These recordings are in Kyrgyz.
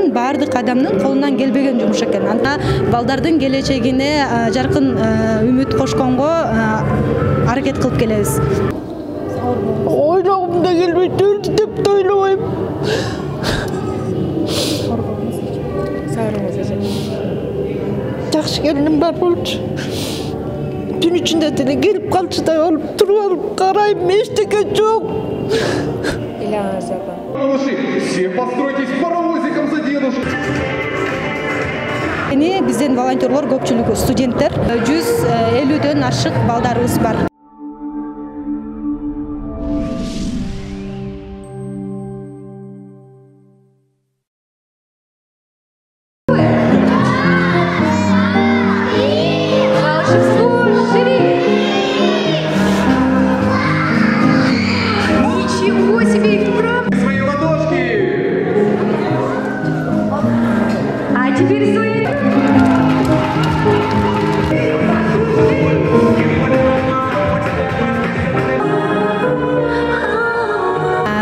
Бардык адамдын колунан келбеген жумуш экен. Анда балдардын келечегине жаркын үмүт кошконго аракет кылып келебиз. Ойлогумда келбейт өлдү деп да ойлобойм. Жакшы келиним бар болчу. Түн ичинде деле келип калчудай болуп туруп алып карайм, эчтеке жок. Все постройтесь паровозиком за дедушкой. Бизден волонтерлор көпчүлүгү студенттер, 150дөн ашык балдарыбыз бар.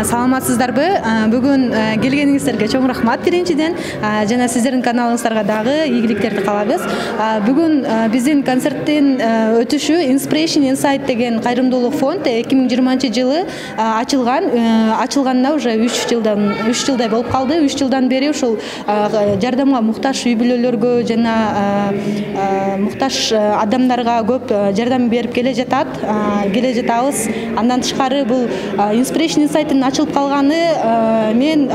Саламатсыздарбы? Бүгүн келгениңиздерге чоң рахмат биринчиден. Жана сиздердин каналыңыздарга дагы ийгиликтерди каалайбыз. Бүгүн биздин концерттин өтүшү Inspiration Insight деген кайрымдуулук фонд 2020-жылы ачылган. Ачылганына уже 3 жылдай болуп калды. 3 жылдан бери ушул жардамга муктаж үй бүлөлөргө жана муктаж адамдарга көп жардам берип келе жатабыз. Андан тышкары бул Inspiration Insight'ын ачылып калганы мен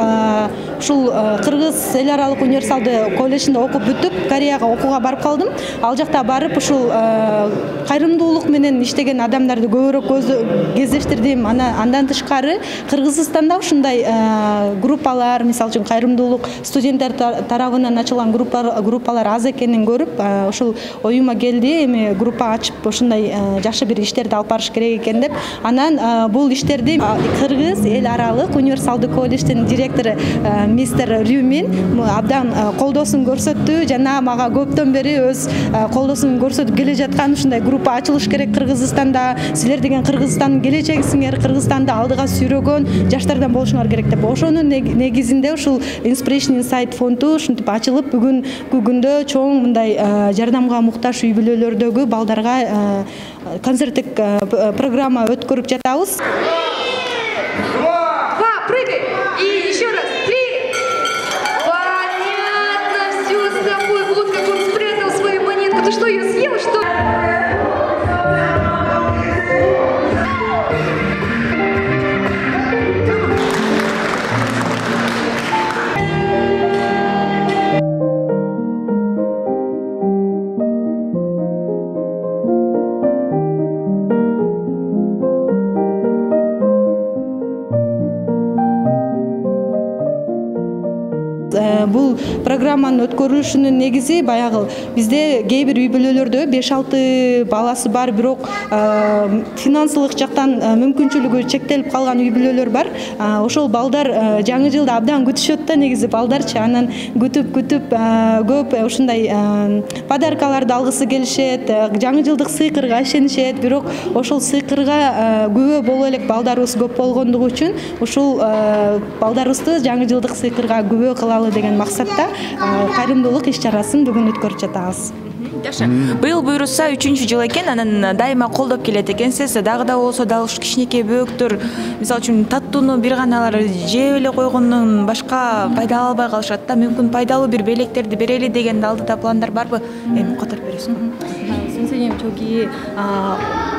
ушул Кыргыз эл аралык универсалды колледжинде окуп бүтүп Кореяга окууга барып калдым. Ал жакта барып ушул кайрымдуулук менен иштеген адамдарды көбүрөөк кездештирдим. Андан тышкары Кыргызстанда ушундай группалар, мисалы үчүн кайрымдуулук студенттер тарабынан ачылган группалар аз экенин көрүп, ушул оюма келди. Эми группа ачып ушундай жакшы бир иштерди алып барыш керек экен деп. Анан бул иштерди Кыргыз эл аралык универсалды колледждин директору мистер Рюмин абдан колдоосун көрсөттү жана мага көптөн бери өз колдоосун көрсөтүп келе жаткан ушундай группа ачылыш керек Кыргызстанда. Силер деген Кыргызстандын келечегисиңер, Кыргызстанды алдыга сүйрөгөн жаштардан болушуңар керек деп. Ошонун негизинде ушул Inspiration Insight фонду ушинтип ачылып, бүгүнкү күндө чоң мындай жардамга муктаж үй бүлөлөрдөгү балдарга концерттик программа өткөрүп жатабыз. Прыгай! И еще раз. 3. Понятно, все с тобой. Вот как он спрятал свою монетку. Ты что, ее съел, что ли? Бул программанын өткөрүлүшүнүн негизи баягы бизде кээ бир үй бүлөлөрдө 5-6 баласы бар, бирок финансылык жактан мүмкүнчүлүгү чектелип калган үй бүлөлөр бар. Ошол балдар жаңы жылда абдан күтүшөт да, негизи балдарчы. Анан күтүп көп ушундай подаркаларды алгысы келишет, жаңы жылдык сыйкырга ишенишет, бирок ошол сыйкырга күбө боло элек балдарыбыз көп болгондугу үчүн ушул балдарыбызды жаңы жылдык сыйкырга күбө кылалы деген максатта кайрымдуулук иш-чарасын бүгүн өткөрүп жатабыз. Жакшы. Быйыл буйрусса 3-жыл экен, анан дайыма колдоп келет экенсиз. Дагы да болсо дагы кичинекей бөөктөр, мисалы үчүн таттууну бир ганалар жеп эле койгондон башка пайда албай калышат да. Мүмкүн пайдалуу бир белектерди берели деген алдыда пландар барбы? Эми катар бересиңби? 선생님, 저기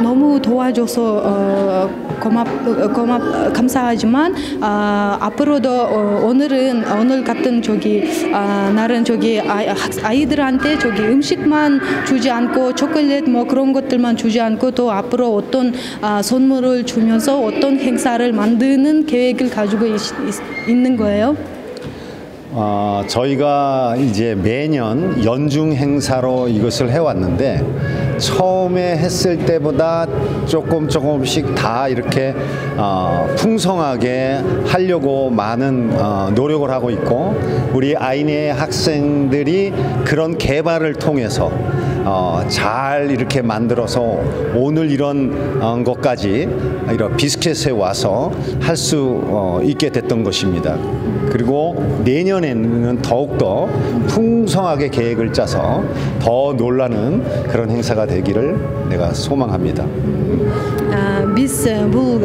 너무 도와줘서 감사하지만 앞으로도 오늘 같은 저기 날은 저기 아이들한테 저기 음식만 주지 않고 초콜릿 뭐 그런 것들만 주지 않고 또 앞으로 어떤 선물을 주면서 어떤 행사를 만드는 계획을 가지고 있는 거예요. 저희가 이제 매년 연중 행사로 이것을 해왔는데 처음에 했을 때보다 조금씩 다 이렇게 풍성하게 하려고 많은 노력을 하고 있고, 우리 아이네 학생들이 그런 개발을 통해서 잘 이렇게 만들어서 오늘 이런 것까지 이런 비스켓에 와서 할 수 있게 됐던 것입니다. 그리고 내년에는 더욱더 풍성하게 계획을 짜서 더 놀라는 그런 행사가 되기를 내가 소망합니다. Биз бул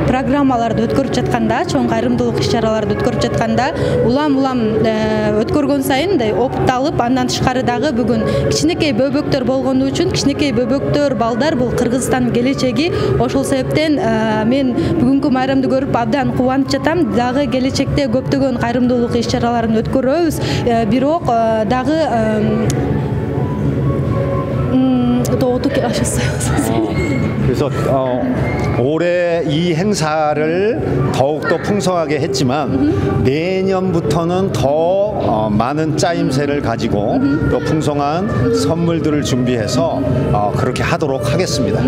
программаларды өткөрүп жатканда, чоң кайрымдуулук иш-чараларды өткөрүп жатканда улам өткөргөн сайын мындай опыт алып, андан тышкары дагы бүгүн кичинекей бөбөктөр болгону үчүн, кичинекей бөбөктөр, балдар бул Кыргызстандын келечеги. Ошол себептен мен бүгүнкү майрамды көрүп абдан кубанып жатам. Дагы келечекте көптөгөн кайрымдуулук иш-чараларын өткөрөбүз. Бирок дагы 그래서 올해 이 행사를 더욱더 풍성하게 했지만 내년부터는 더 많은 짜임새를 가지고 또 풍성한 선물들을 준비해서 그렇게 하도록 하겠습니다.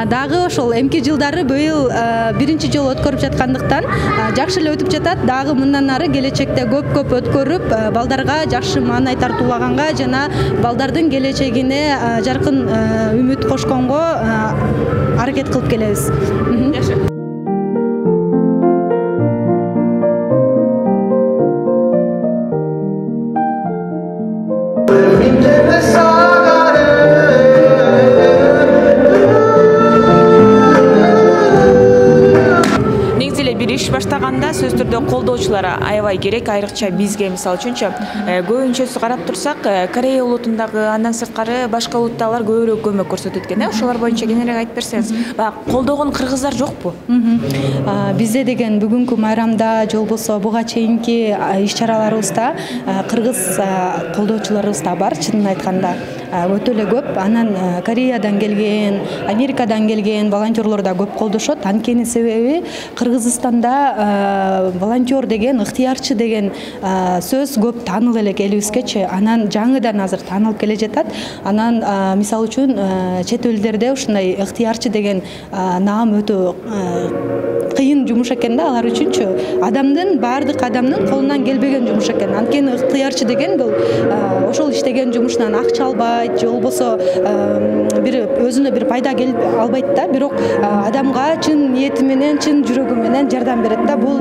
Дагы ошол эмки жылдары быйыл биринчи жолу өткөрүп жаткандыктан жакшы эле өтүп жатат. Дагы мындан ары келечекте көп өткөрүп, балдарга жакшы маанай тартуулаганга жана балдардын келечегине жаркын үмүт кошконго аракет кылып келебиз. бир иш баштаганда сөз түрдө колдоочулар аябай керек, айрыкча бизге мисалы үчүнчү көбүнчөсү карап турсак Корея улутундагы, андан сырткары башка улуттагылар көбүрөөк көмөк көрсөтөт экен. Ошолор боюнча кененирээк айтып берсеңиз, колдогон кыргыздар жокпу? Бизде деген бүгүнкү майрамда же болбосо буга чейинки иш-чараларыбызда кыргыз колдоочуларыбыз да бар, чынын айтканда. Өтө эле көп. Анан Кореядан келген, Америкадан келген волонтерлор да көп колдошот. Анткени себеби Кыргызстанда волонтер деген, ыктыярчы деген сөз көп тааныл элек элибизгечи. Анан жаңыдан азыр таанылып келе жатат. Анан мисалы үчүн чет элдерде ушундай ыктыярчы деген наам өтө кыйын жумуш экен да алар үчүнчү. Баардык адамдын колунан келбеген жумуш экен. Анткени ыктыярчы деген бул ошол иштеген жумушунан акча албайт, же болбосо бир өзүнө бир пайда келип албайт да, бирок адамга чын ниети менен, чын жүрөгү менен жардам берет да. Бул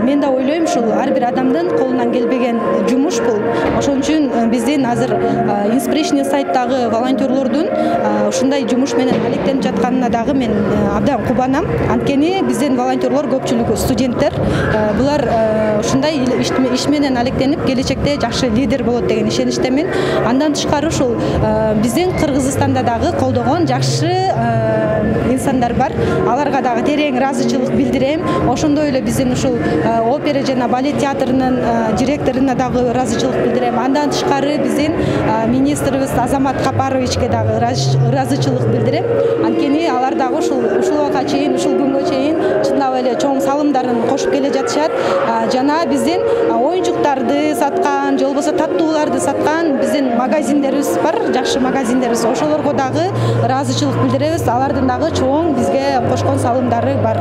мен да ойлойм, ушул ар бир адамдын колунан келбеген жумуш бул. Ошон үчүн биздин азыр Inspiration Insight-тагы волонтерлордун ушундай жумуш менен алектенип жатканына дагы мен абдан кубанам. Анткени биздин волонтерлор көпчүлүгү студенттер. Булар ушундай иш менен алектенип келечекте жакшы лидер болот деген ишеничтемин. Андан тышкары ушул биздин Кыргызстанда дагы колдогон жакшы инсандар бар. Аларга дагы терең ыраазычылык билдирем. Ошондой эле биздин ушул опера жана балет театрынын директоруна дагы ыраазычылык билдирем. Андан тышкары биздин министрибиз Азамат Капаровичке дагы ыраазычылык билдирем. Анткени алар дагы ушулга чейин, ушул күнгө чейин чындап эле чоң салымдарын кошуп келе жатышат. Жана биздин оюнчуктарды саткан, же болбосо таттууларды саткан биздин магазиндерибиз бар, жакшы магазиндерибиз. Ошолорго дагы ыраазычылык билдиребиз. Алардын дагы чоң бизге кошкон салымдары бар.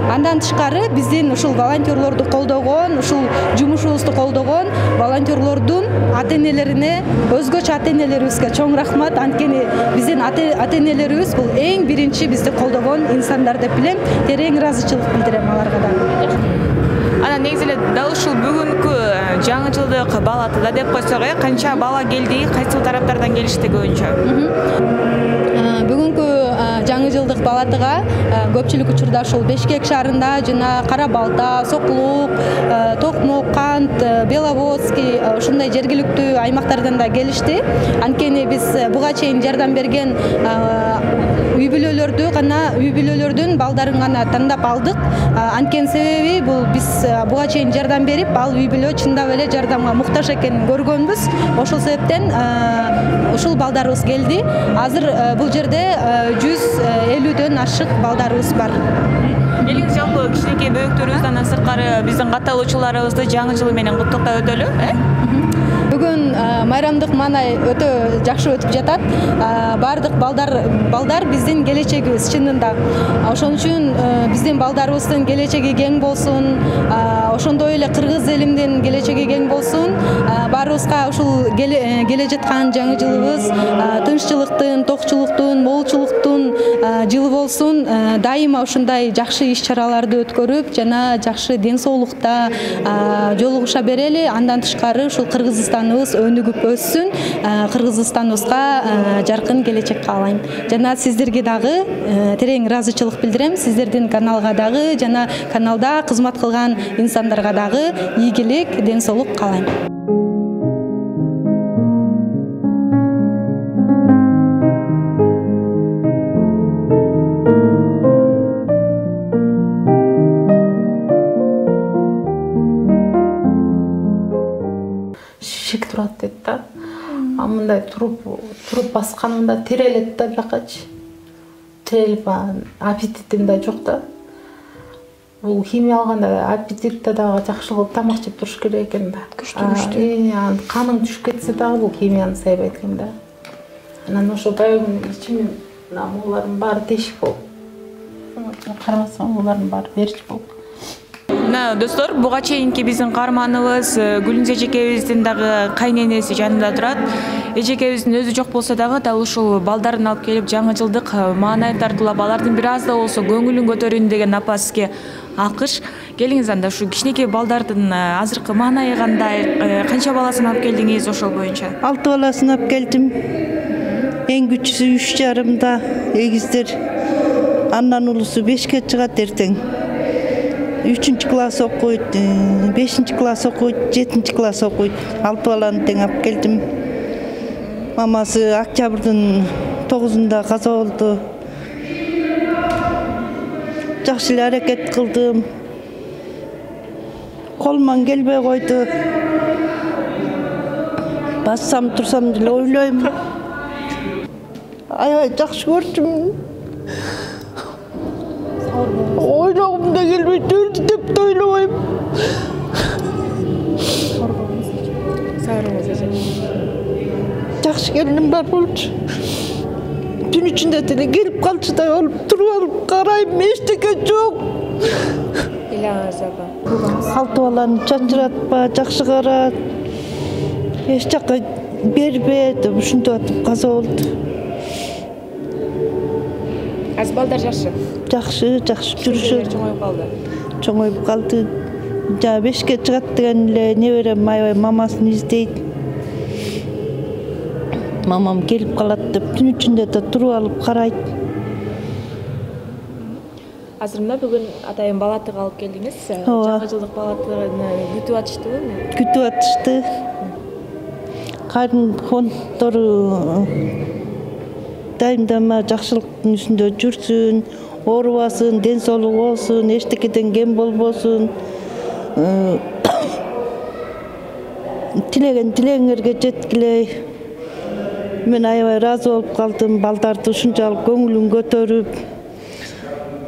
Андан тышкары биздин ушул волонтерлорду колдогон, ушул жумушубузду колдогон волонтерлордун ата-энелерине, өзгөчө ата-энелерибизге чоң рахмат. Анткени биздин ата-энелерибиз бул эң биринчи бизди колдогон инсандар деп билем. Терең ыраазычылык билдирем аларга да. Анан негизи эле дал ушул бүгүнкү жаңы жылдык балатыда деп койсок, канча бала келди, кайсыл тараптардан келишти көбүнчө? Бүгүнкү жаңы жылдык балатыга көпчүлүк учурда ушул Бешкек шаарында жана Кара Балта, Сокулук, Токмок, Кант, Беловодский ушундай жергиликтүү аймактардан да келишти. Анткени биз буга чейин жардам берген үй бүлөлөрдүн балдарын гана тандап алдык. Анткени себеби бул биз буга чейин жардам берип, ал үй бүлө чындап эле жардамга муктаж экенин көргөнбүз. Ошол себептен ушул балдарыбыз келди. Азыр бул жерде 150дөн ашык балдарыбыз бар. Элиңиз жалпы кичинекей бөбөктөрүбүздөн сырткары биздин катталуучуларыбызды жаңы жыл менен куттуктап өтөлү. Бүгүн майрамдык маанай өтө жакшы өтүп жатат. Бардык балдар биздин келечегибиз чынында. Ошон үчүн биздин балдарыбыздын келечеги кең болсун, ошондой эле кыргыз элимдин келечеги кең болсун. баарыбызга ушул келе жаткан жаңы жылыбыз тынччылыктын, токчулуктун, молчулуктун жылы болсун. Дайыма ушундай жакшы иш-чараларды өткөрүп, жана жакшы ден соолукта жолугуша берели. Андан тышкары ушул Кыргызстаныбыз өнүгүп өссүн. Кыргызстаныбызга жаркын келечек каалайм. Жана сиздерге дагы терең ыраазычылык билдирем. Сиздердин каналга дагы жана каналда кызмат кылган инсандарга дагы ийгилик, ден соолук каалайм. Шишек турат дейт да. Мындай туруп басканымда терелет да бакачы. Терелип аппетитим да жок да. Бул химия алганда аппетитте дагы жакшы кылып тамак жеп туруш керек экен да. Күчтүү. Каның түшүп кетсе дагы бул химияны сайбайт экен да. Анан ошо баягы ичимин мулардын баары тешик болуп. Карабасам булардын баары берич болуп. Достор, буга чейинки биздин каарманыбыз Гүлнуз эжекебиздин дагы кайненеси жанында турат. Эжекебиздин өзү жок болсо дагы дал ушул балдарын алып келип жаңы жылдык маанай тартуулап, алардын бир аз да болсо көңүлүн көтөрөйүн деген апа сизге алкыш. Келиңиз анда ушу кичинекей балдардын азыркы маанайы кандай, канча баласын алып келдиңиз ошол боюнча? 6 баласын алып келдим. Эң күчүсү 3 жарымда эгиздер. Андан улусу 5ке чыгат эртең. 3 класс окуйт, 5 класс окуйт, 7 класс окуйт. 6 баланы тең алып келдим. Мамасы октябрдын 9-unda каза болду. Жакшы эле аракет кылдым. Колуман келбей койду. Бассам турсам деле ойлойм. Аябай жакшы көрчүмүн. Ойлогум да келбейт, өлдү деп да ойлобойм. Жакшы келиним бар болчу. Түн ичинде деле келип калчудай болуп, туруп алып карайм, эчтеке жок. Илаңыз апа. 6 баланы чачыратпа, жакшы карат. Эч жакка бербе деп ушинтип атып каза болду. Аз балдар жакшы. Жакшы жүрүшөт. Чоңоюп калды. Чоңоюп калды. Жа 5ке чыгат деген эле неберем аябай мамасын издейт. Мамам келип калат деп түн ичинде да туруп алып карайт. Азырында бүгүн атайын балатыга алып келдиңиз. Жаңы жылдык балатыгын күтүп атыштыбы? Күтүп атышты. Кайрым фонддору дайымдама жакшылыктын үстүндө жүрсүн, оорубасын, ден соолугу болсун, эчтекеден кем болбосун. Тилегиңерге жеткилей. Мен аябай ыраазы болуп калдым. Балдарды ушунчалык көңүлүн көтөрүп,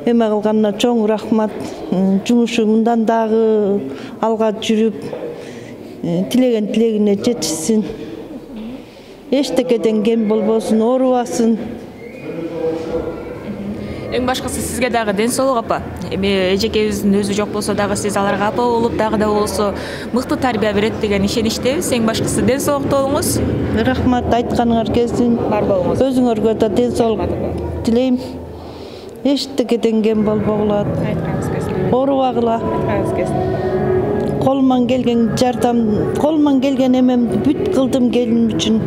эме кылганына чоң рахмат. Жумушу мындан дагы алга жүрүп, тилегине жетишсин. Эчтекеден кем болбосун, оорубасын. Эң башкысы сизге дагы ден соолук апа. Эми эжекебиздин өзү жок болсо дагы сиз аларга апа болуп, дагы да болсо мыкты тарбия берет деген ишеничтебиз. Эң башкысы ден соолукта болуңуз. Рахмат, айтканыңар келсин. Бар болуңуз. Өзүңөргө да ден соолук тилейм. Эчтекеден кем болбогула. Айтканыңыз келсин. Оорубагыла. Айтканыңыз келсин. Колуман келген жардам, колуман келген эмемди бүт кылдым келиним үчүн.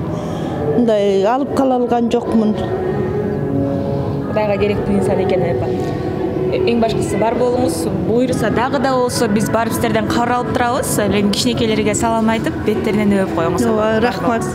Мындай алып кала алган жокмун. Кудайга керектүү инсан экен апа. Эң башкысы бар болуңуз. Буйруса дагы да болсо биз барып сиздерден кабар алып турабыз. Кичинекейлерге салам айтып, беттеринен өпүп коюңуз. Рахмат.